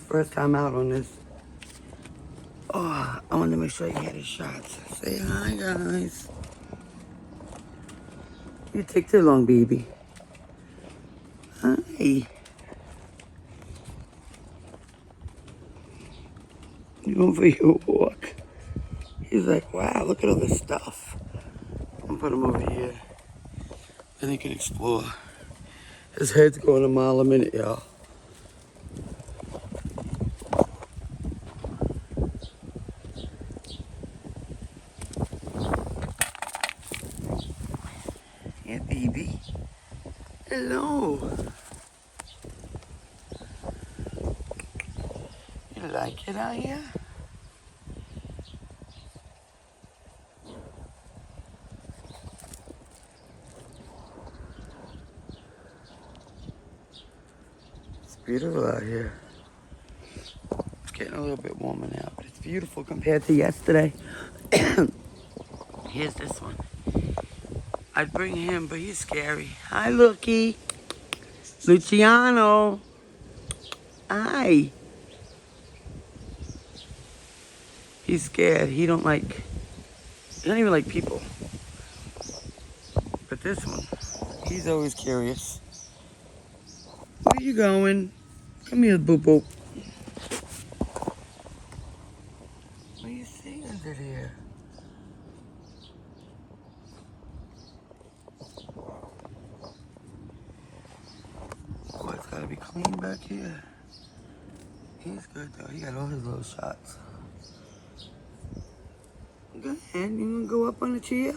first time out on this. Oh, I wanted to make sure you had his shots. Say hi, guys. You take too long, baby. Hi. You going for your walk? He's like, wow, look at all this stuff. I'm gonna put him over here. Then he can explore. His head's going a mile a minute, y'all. Yeah, baby. Hello. You like it out here? It's beautiful out here. It's getting a little bit warmer now, but it's beautiful compared to yesterday. Here's this one. I'd bring him, but he's scary. Hi, Lookie. Luciano. Hi. He's scared. He don't even like people. But this one, he's always curious. Where you going? Come here, boo boo. What do you see under there? Oh, it's gotta be clean back here. He's good though. He got all his little shots. Go ahead. You wanna go up on the chair?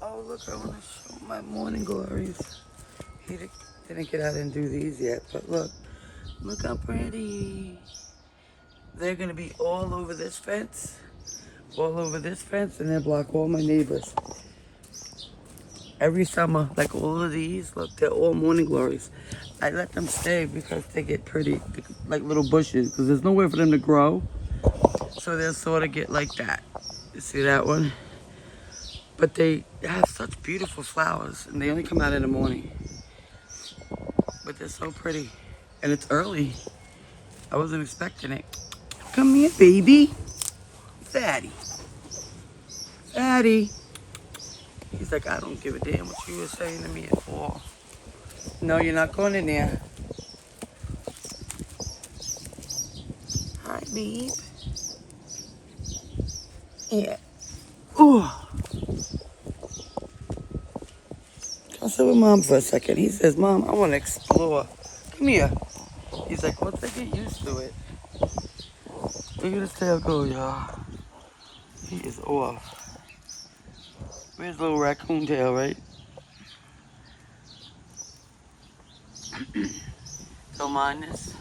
Oh, look, I want to show my morning glories. He didn't get out and do these yet, but look how pretty. They're gonna be all over this fence, and they block all my neighbors. Every summer, like all of these, look, they're all morning glories. I let them stay because they get pretty, like little bushes, because there's nowhere for them to grow. So they'll sort of get like that. You see that one? But they have such beautiful flowers, and they only come out in the morning. But they're so pretty, and it's early. I wasn't expecting it. Come here, baby. Fatty. Fatty. He's like, I don't give a damn what you were saying to me at all. No, you're not going in there. Hi, babe. Yeah. Ooh. Come sit with Mom for a second. He says, Mom, I want to explore. Come here. He's like, once I get used to it. Look at his tail go, y'all. He is off. Where's little raccoon tail, right? Don't mind this.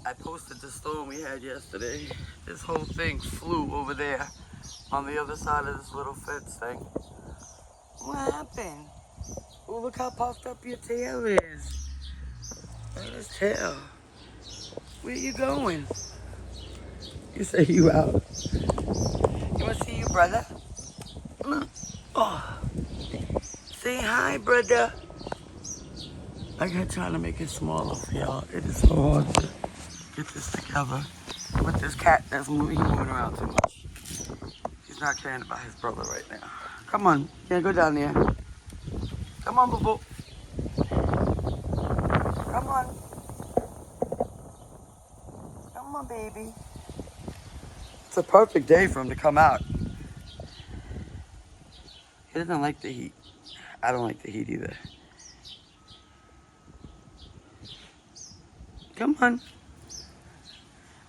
I posted the storm we had yesterday. This whole thing flew over there on the other side of this little fence thing. What happened? Oh, look how puffed up your tail is. Look at his tail. Where you going? You say you out. You want to see your brother? Oh. Say hi, brother. I got trying to make it smaller for y'all. It is so hard to get this together with this cat that's moving around too much. He's not caring about his brother right now. Come on, can't go down there. Come on, boo boo. Come on. Come on, baby. It's a perfect day for him to come out. He doesn't like the heat. I don't like the heat either. Come on.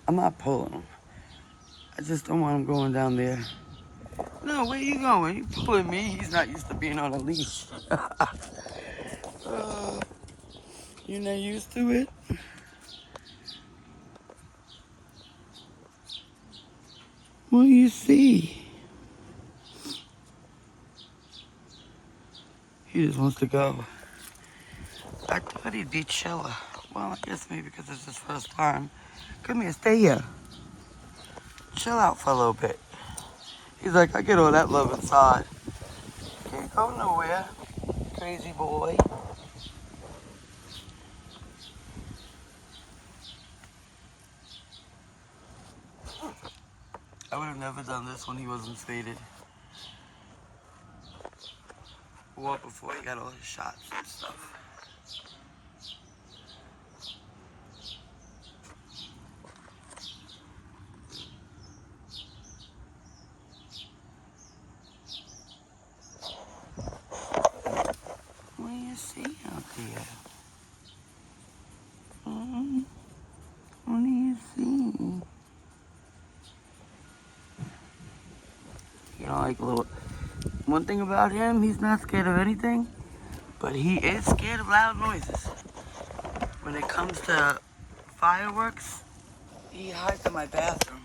I'm not pulling him. I just don't want him going down there. No, where you going? You pulling me? He's not used to being on a leash. You're not used to it? What do you see? He just wants to go. I thought he'd be chiller. Well, I guess maybe because it's his first time. Come here, stay here. Chill out for a little bit. He's like, I get all that love inside. Can't go nowhere, crazy boy. I would have never done this when he wasn't faded. Or before he got all his shots and stuff. What do you see out there? What do you see? You know, like little. One thing about him, he's not scared of anything, but he is scared of loud noises. When it comes to fireworks, he hides in my bathroom.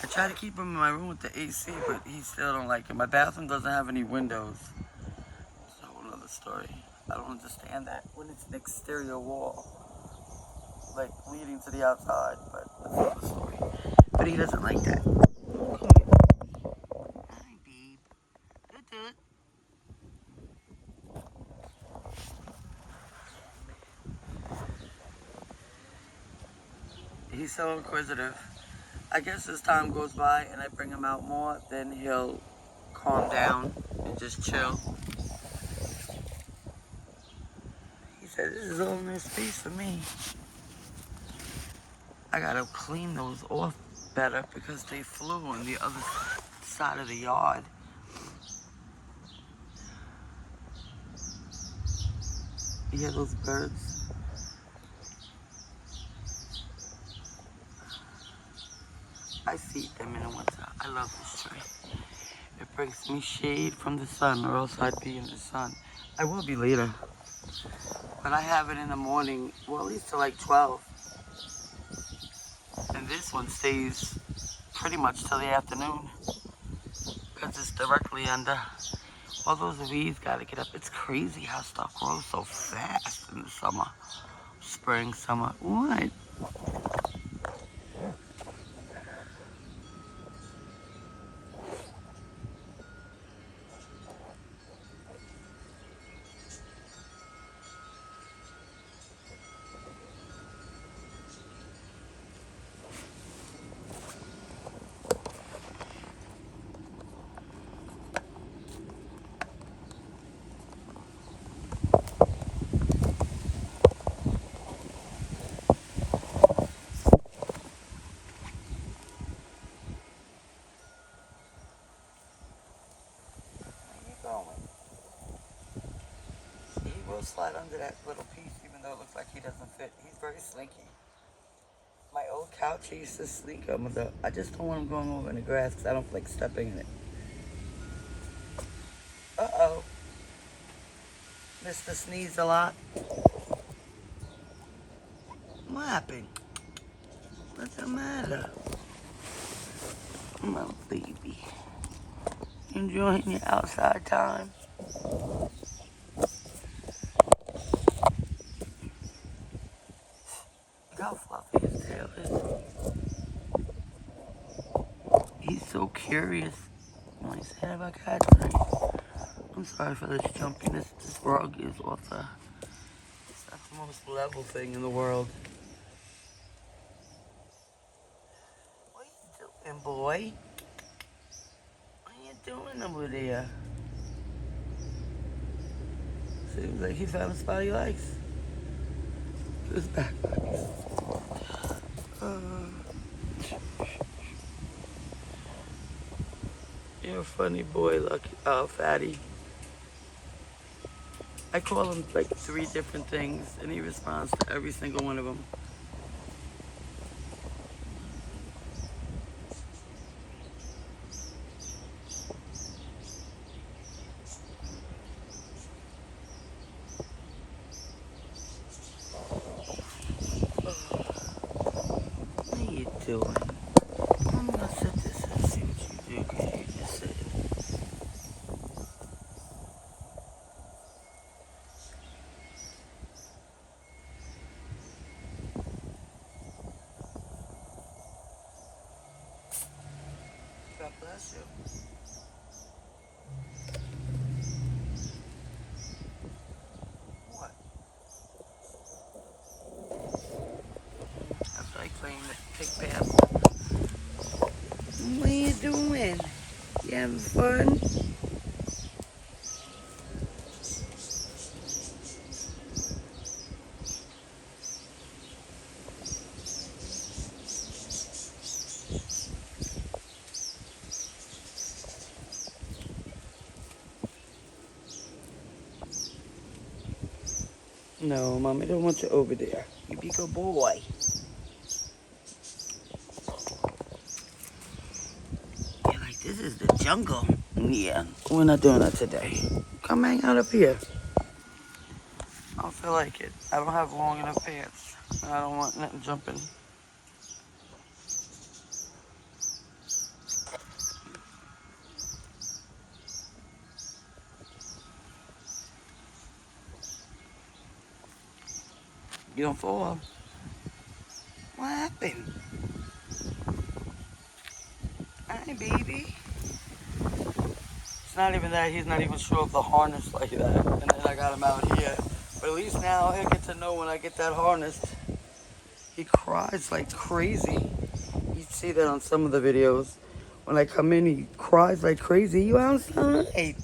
I try to keep him in my room with the AC, but he still don't like it. My bathroom doesn't have any windows. It's a whole other story. I don't understand that when it's an exterior wall, like leading to the outside, but that's another story. But he doesn't like that. Come here. Hi, babe. Good. He's so inquisitive. I guess as time goes by and I bring him out more, then he'll calm down and just chill. He said, this is all new space for me. I gotta clean those off better because they flew on the other side of the yard. You hear those birds? I feed them in the winter. I love this tree. It brings me shade from the sun, or else I'd be in the sun. I will be later. But I have it in the morning, well, at least till like 12. And this one stays pretty much till the afternoon. Because it's directly under. All those weeds gotta get up. It's crazy how stuff grows so fast in the summer. Spring, summer. What? He will slide under that little piece even though it looks like he doesn't fit. He's very slinky. My old couch, he used to sneak under. I just don't want him going over in the grass because I don't like stepping in it. Uh-oh. Mr. Sneeze a lot. What happened? What's the matter? My baby. Enjoying your outside time? Look how fluffy his tail is. He's so curious. What he said about cats tonight. I'm sorry for this jumpiness. This rug is off the... It's not the most level thing in the world. What are you doing, boy? What are you doing over there? Seems like he found a spot he likes. His back. You're a funny boy, Lucky. Fatty. I call him like 3 different things, and he responds to every single one of them. What are you doing? I'm gonna sit this and see what you do, because you just sitting. God bless you. You having fun? No, Mommy don't want you over there. You be a good boy. You're like, this is the jungle. Yeah, we're not doing that today. Come hang out up here. I don't feel like it. I don't have long enough pants. And I don't want nothing jumping. You don't fall. What happened? Hi, baby. It's not even that. He's not even sure of the harness like that. And then I got him out here. But at least now he'll get to know when I get that harness. He cries like crazy. You see that on some of the videos. When I come in, he cries like crazy. You outside?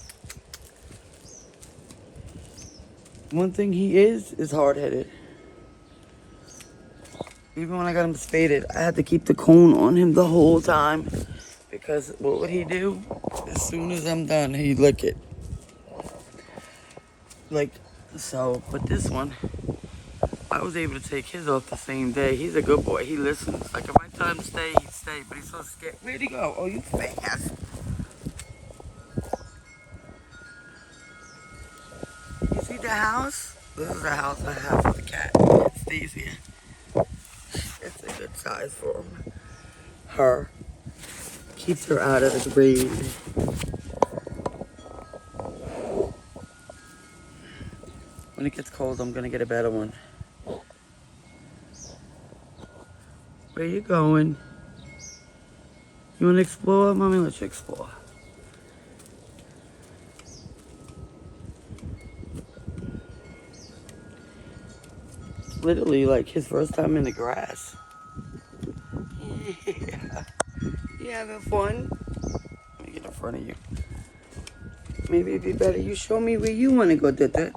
One thing he is hard-headed. Even when I got him spaded, I had to keep the cone on him the whole time. Because what would he do? As soon as I'm done, he'd lick it. Like, so, but this one, I was able to take his off the same day. He's a good boy. He listens. Like, if I tell him to stay, he'd stay. But he's so scared. Where'd he go? Oh, you fast. You see the house? This is the house I have for the cat. It stays here. It's a good size for him. Her. Keeps her out of the grade. When it gets cold, I'm gonna get a better one. Where you going? You wanna explore? Mommy, let's explore. It's literally like his first time in the grass. Yeah. You having fun? Let me get in front of you. Maybe it'd be better you show me where you wanna go, Dada.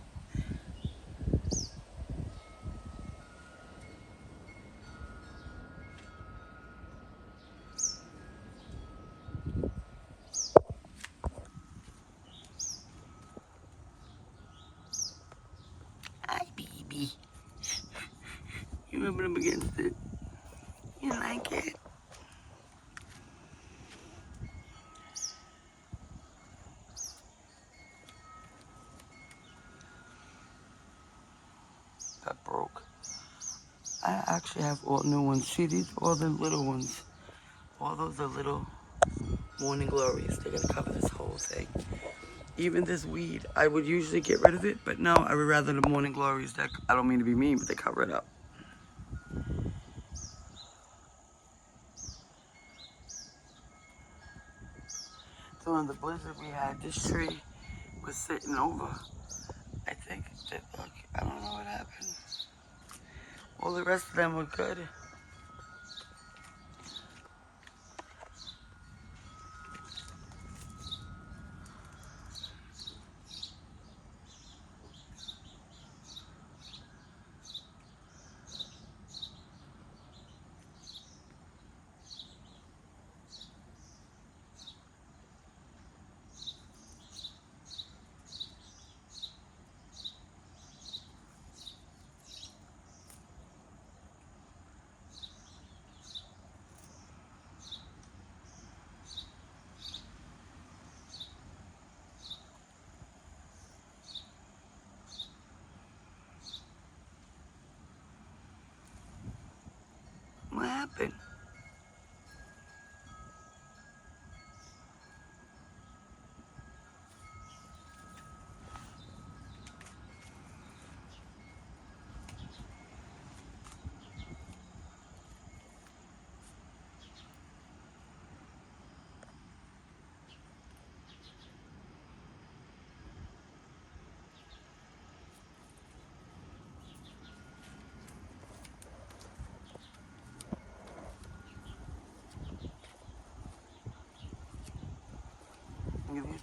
Hi, baby. You rubbing up against it. You like it? That broke. I actually have all new ones. See these? All the little ones. All those are little morning glories. They're gonna cover this whole thing. Even this weed, I would usually get rid of it, but no, I would rather the morning glories. That I don't mean to be mean, but they cover it up. During the blizzard we had, this tree was sitting over. I think that, look, I don't know what happened. All the rest of them were good.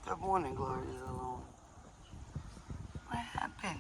The morning glory is alone. What happened?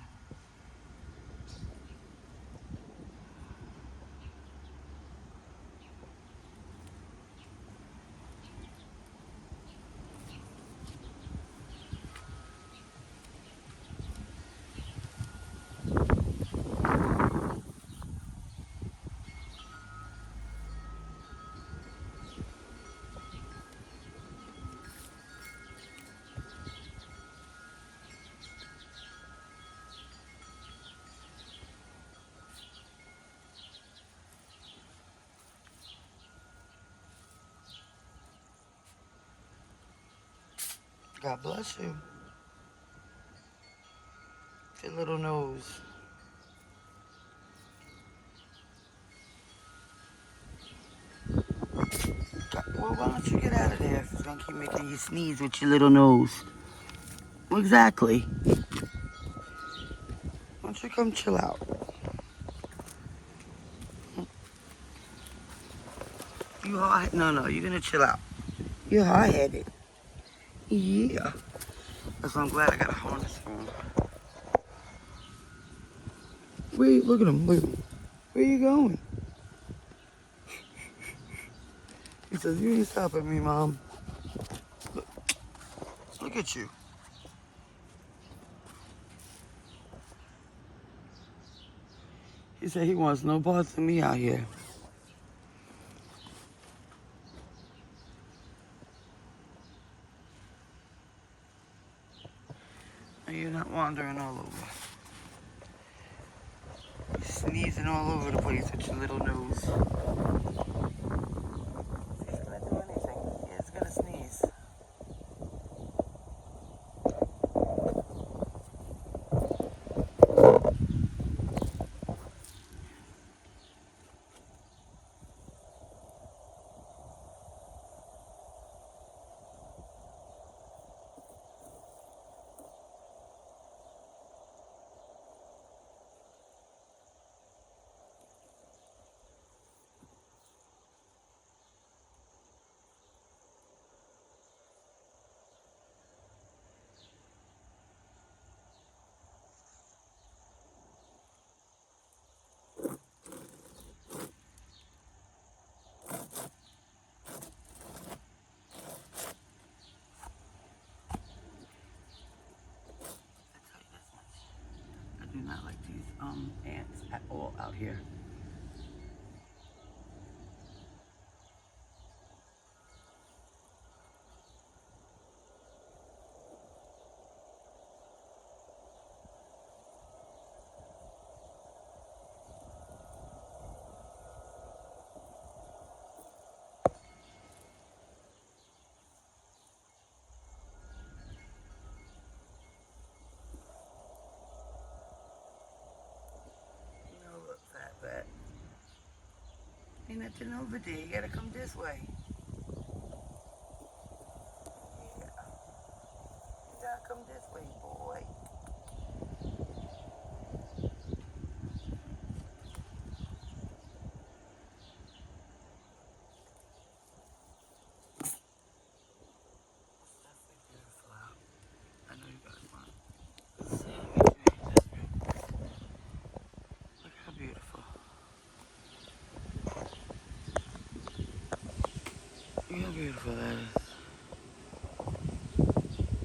God bless you. Your little nose. Well, why don't you get out of there if it's gonna keep making you sneeze with your little nose? Exactly. Why don't you come chill out? You hard? No, you're gonna chill out. You're hard-headed. Yeah. That's why I'm glad I got a harness for him. Wait, look at him, look at him. Where you going? He says, you ain't stopping me, Mom. Look at you. He said he wants no parts of me out here. And you're not wandering all over. You're sneezing all over the place with your little nose. He's gonna do anything. Yeah, it's gonna sneeze. I do not like these ants at all out here. No, look, fat. Ain't nothing over there. You gotta come this way. Yeah. You gotta come this way, boy. Definitely beautiful out. I know you guys want to see this view. Look how beautiful. Look how beautiful that is.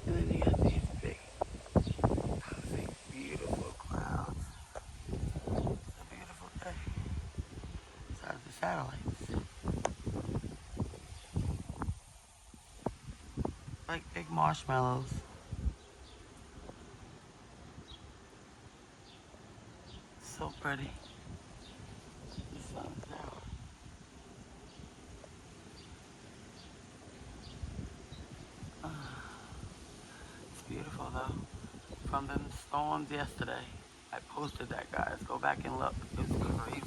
And then you got these big, puffy, beautiful clouds. It's a beautiful day. Besides the satellites. Like big marshmallows. So pretty. The sun's out. It's beautiful though. From them storms yesterday. I posted that, guys. Go back and look. It's crazy.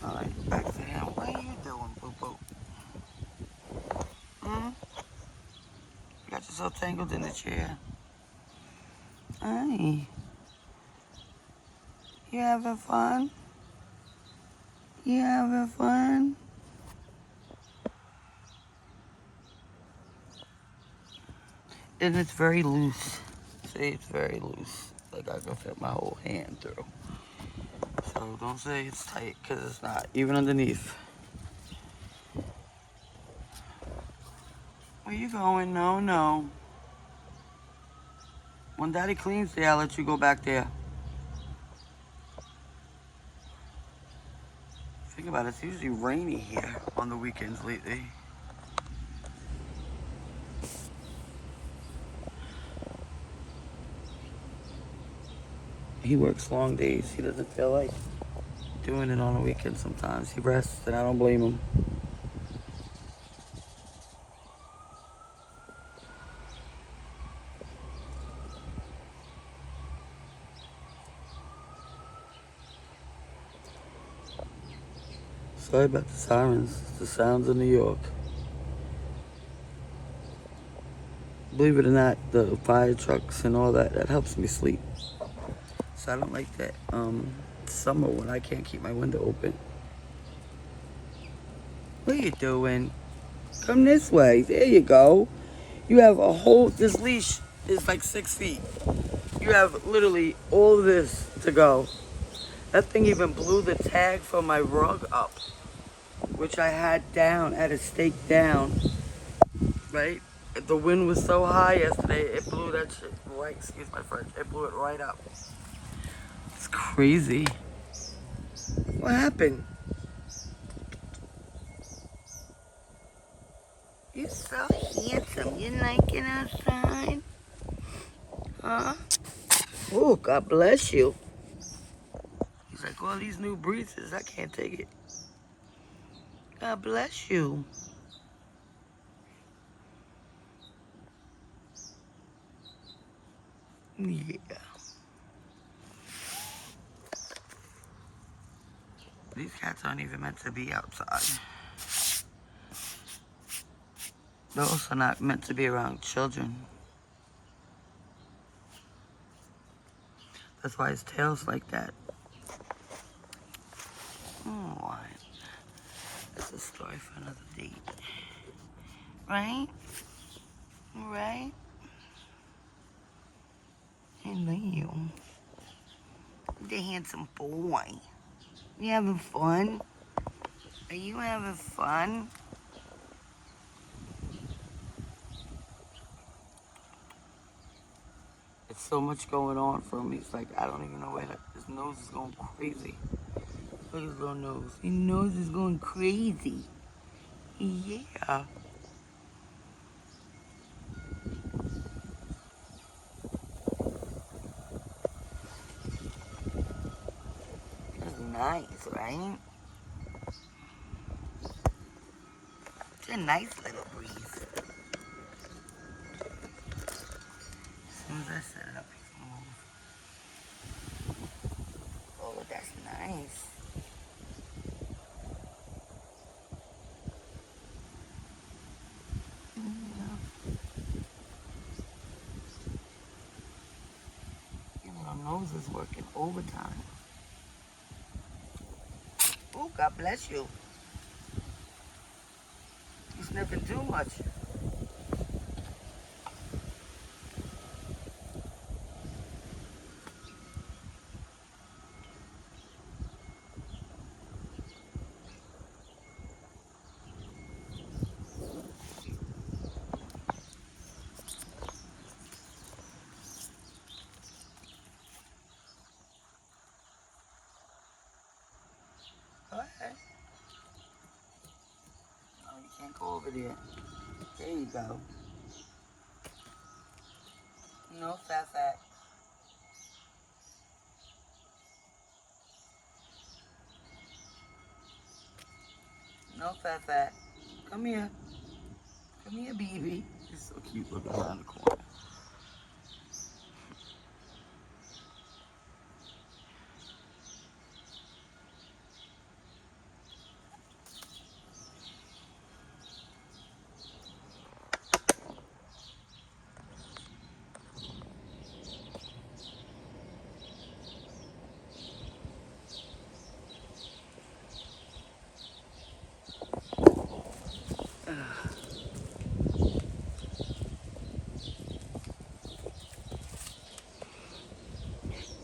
Alright, back to him. What are you doing, boo-boo? Hmm? You got yourself tangled in the chair. Hey. You having fun? You having fun? and it's very loose. See, it's very loose. Like I can fit my whole hand through. So don't say it's tight, because it's not, even underneath. Where you going? No, no. When Daddy cleans there, I'll let you go back there. Think about it, it's usually rainy here on the weekends lately. He works long days. He doesn't feel like doing it on the weekend sometimes. He rests, and I don't blame him. Sorry about the sirens. It's the sounds of New York. Believe it or not, the fire trucks and all that helps me sleep. So I don't like that summer when I can't keep my window open. What are you doing? Come this way. There you go. You have a whole, this leash is like 6 feet. You have literally all this to go. That thing even blew the tag from my rug up, which I had down, had it staked down, right? The wind was so high yesterday, it blew that shit right, excuse my French, it blew it right up. It's crazy. What happened? You're so handsome. You like it outside? Huh? Oh, God bless you. He's like, all these new breezes, I can't take it. God bless you. Yeah. These cats aren't even meant to be outside. They're also not meant to be around children. That's why his tail's like that. Oh, that's a story for another date. Right? Right? Hello. The handsome boy. You having fun? Are you having fun? It's so much going on for him. He's like, I don't even know where his nose is going crazy. Look at his little nose. His nose is going crazy. Yeah. That's nice, right? It's a nice little breeze. As soon as I set it up, he can move. Oh, that's nice. Yeah. Your little nose is working overtime. Oh, God bless you. You're sniffing too much. Go ahead. Oh, you can't go over there. There you go. No, fat. No, fat. Come here. Come here, baby. He's so cute looking around the corner.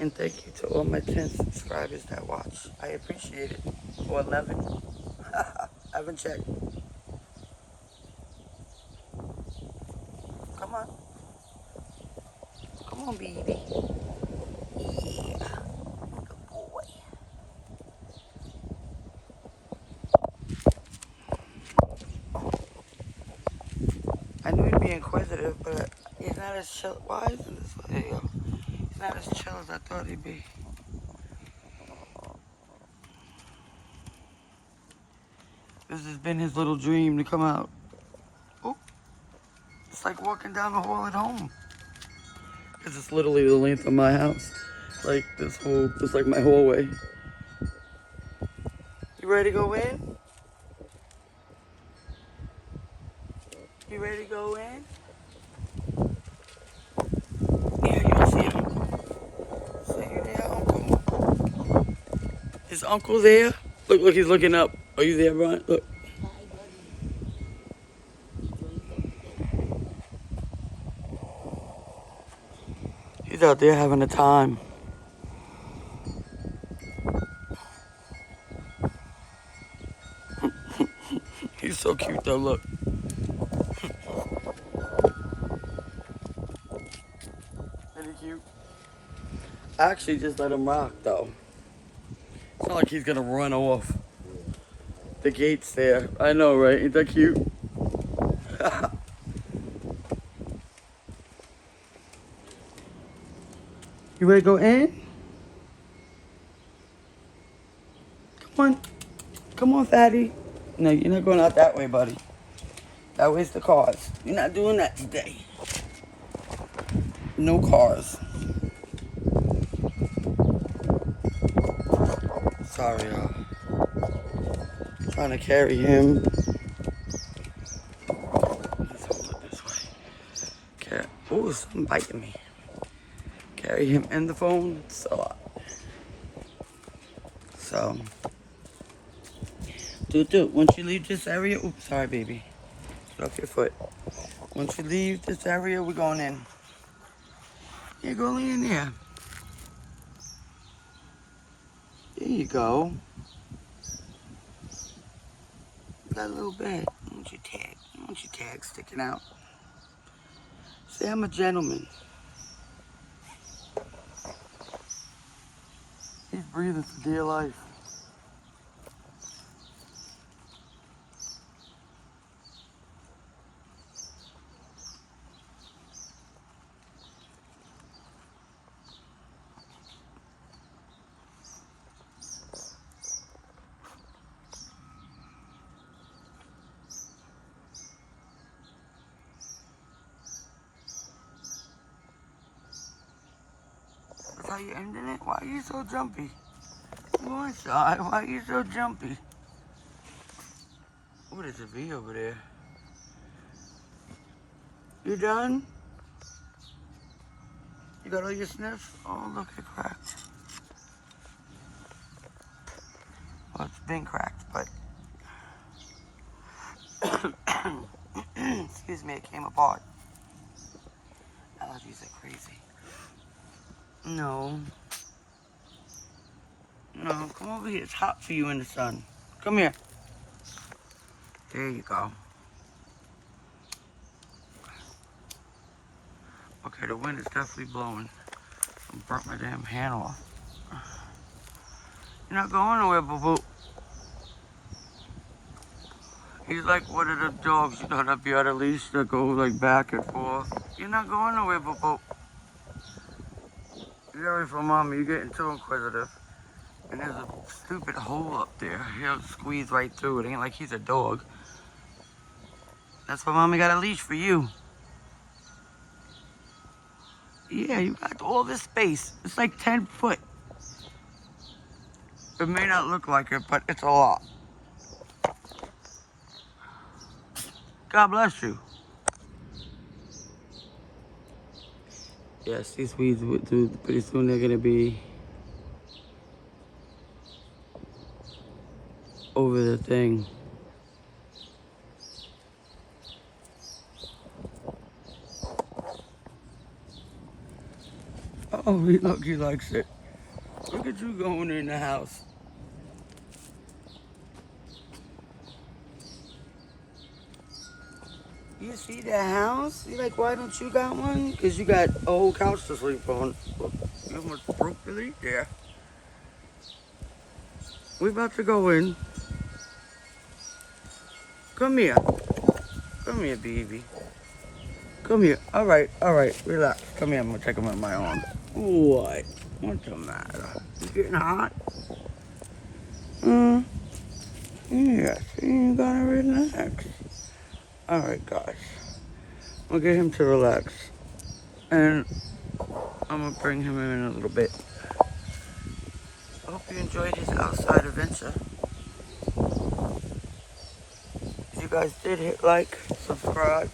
And thank you to all my 10 subscribers that watch. I appreciate it. Or 11. I haven't checked. Come on. Come on, baby. Yeah. Good boy. I knew he'd be inquisitive, but he's not as chill. Why isn't this way? There you go. He's not as chill as I thought he'd be. This has been his little dream to come out. Oh, it's like walking down the hall at home. Because it's literally the length of my house. Like this like my hallway. You ready to go in? You ready to go in? Yeah, you don't see Uncle. So you there, Uncle? Is Uncle there? Look, he's looking up. Are you there, Brian? Look. He's out there having a time. He's so cute though, look. Pretty cute. I actually just let him rock though. It's not like he's gonna run off. The gate's there. I know, right? Ain't that cute? You ready to go in? Come on. Come on, fatty. No, you're not going out that way, buddy. That way's the cars. You're not doing that today. No cars. Sorry, y'all. Trying to carry him. Let's hold it this way. Oh, something biting me. Carry him and the phone. It's a lot. So, once you leave this area, oops, sorry, baby. Get off your foot. Once you leave this area, we're going in. Yeah, go lay in there. There you go. Got a little bed. I want your tag sticking out. Say I'm a gentleman. He's breathing for dear life. That's how you ending it? Why are you so jumpy? Come on, Shy. Why are you so jumpy? What is a V over there? You done? You got all your sniffs? Oh, look, it cracked. Well, it's been cracked, but... Excuse me, it came apart. Allergies are crazy. No. No, come over here. It's hot for you in the sun. Come here. There you go. Okay, the wind is definitely blowing. I burnt my damn hand off. You're not going nowhere, boo-boo. He's like one of the dogs, you know, that be on a leash that go like back and forth. You're not going nowhere, boo-boo. You're away from mommy. You're getting too inquisitive. And there's a stupid hole up there. He'll squeeze right through it. Ain't like he's a dog. That's why mommy got a leash for you. Yeah, you got all this space. It's like 10 foot. It may not look like it, but it's a lot. God bless you. Yes, these weeds, pretty soon they're gonna be over the thing. Oh, look, he likes it. don't you going in the house? You see the house? You like, why don't you got one? Because you got a whole couch to sleep on. Look, you almost broke the leak there. We about to go in. Come here. Come here, baby. Come here. All right, relax. Come here, I'm gonna take him in my arms. What? What's the matter? You getting hot? Yes, you gotta relax. All right, guys. I'll get him to relax. And I'm gonna bring him in a little bit. I hope you enjoyed his outside adventure. If you guys did, hit like, subscribe.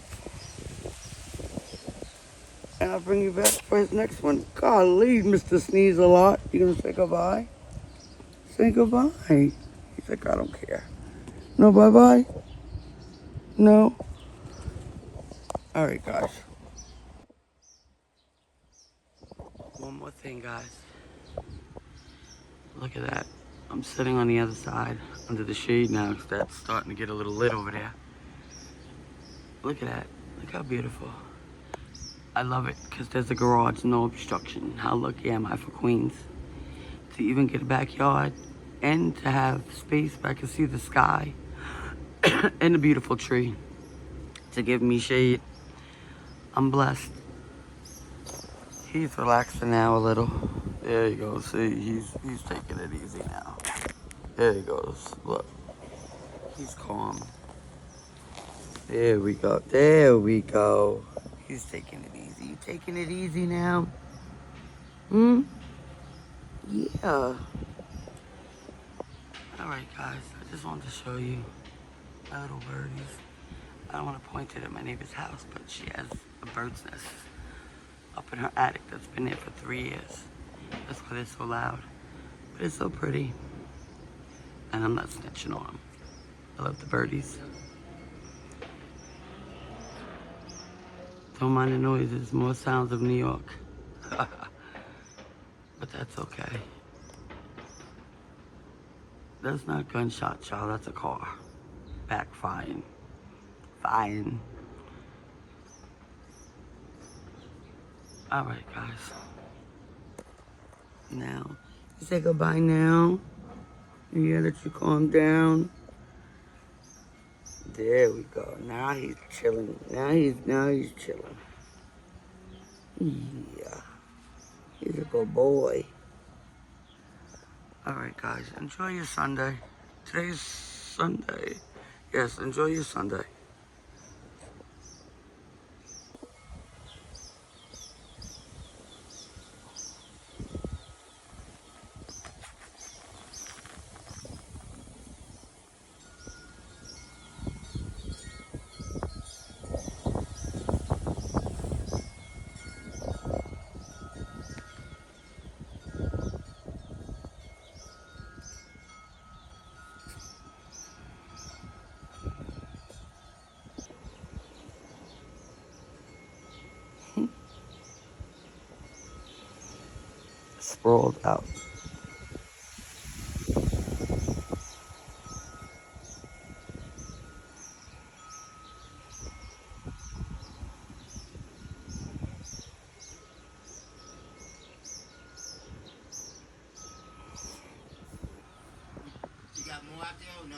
And I'll bring you back for his next one. Golly, Mr. Sneeze a lot. You gonna say goodbye? Say goodbye. He's like, I don't care. No bye-bye? No? Alright, guys. One more thing, guys. Look at that. I'm sitting on the other side under the shade now because that's starting to get a little lit over there. Look at that. Look how beautiful. I love it because there's a garage, no obstruction. How lucky am I for Queens to even get a backyard and to have space where I can see the sky and a beautiful tree to give me shade. I'm blessed. He's relaxing now a little. There you go. See, he's taking it easy now. There he goes. Look, he's calm. There we go. There we go. He's taking it easy. You taking it easy now? Yeah. Alright, guys. I just wanted to show you my little birdies. I don't want to point it at my neighbor's house, but she has a bird's nest up in her attic that's been there for 3 years. That's why they're so loud. But it's so pretty. And I'm not snitching on them. I love the birdies. Don't mind the noises, more sounds of New York. But that's okay. That's not gunshot, child, that's a car. Backfiring. Fine. Alright, guys. Now, you say goodbye now. Yeah, let you calm down. There we go. Now he's chilling. Now he's chilling. Yeah. He's a good boy. Alright, guys. Enjoy your Sunday. Today's Sunday. Yes, enjoy your Sunday. Sprawled out. You got more out there or no?